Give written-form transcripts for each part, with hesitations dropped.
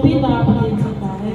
भी तारापति सकता है।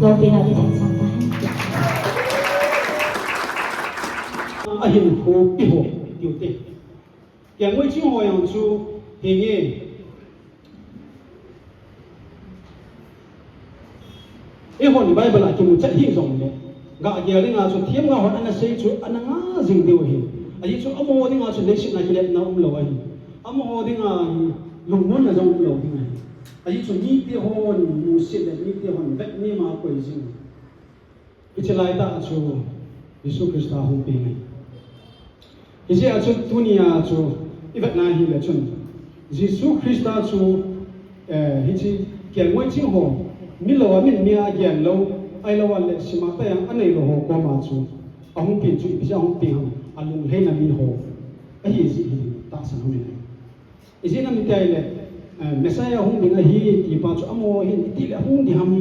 Lo pinag-itin sa tahan. 一号丢的，讲为今后样子现个。一号你Bible lah cuma cak hizong le, gak dia ni ngasu tiap ngah anak saya tu anak ngazing dia wahi, aji tu amo ni ngasu lesin nak kilat na umlaw wahi, amo ni ngah lungun na jauh umlaw ni, aji tu ni dia hon musid ni dia hon vet ni mah kau izin, kecilai tak tu Yesus Kristus hon pengai, isi acu dunia tu ibat nahi le cun, Yesus Kristus tu hiji kian wei cing ho. Milo amin mia gian lo ai lo wal sima ta yang anei lo ho ko ma chu ahung pin chu bisa ahung pin ham alung he na mi ho ai si ta san ho ne isi na mi tai le mesaya hung ding a hi ti pa chu amo hi ti le hung di ham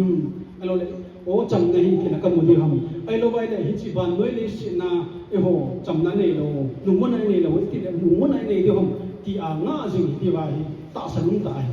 alo le o cham na hi kina kam di ham ai lo wai le hi chi ban noi le si na e ho cham na nei lo lu mon na nei lo ti le lu mon na nei di ham ti a nga jing ti ba hi ta san ta ai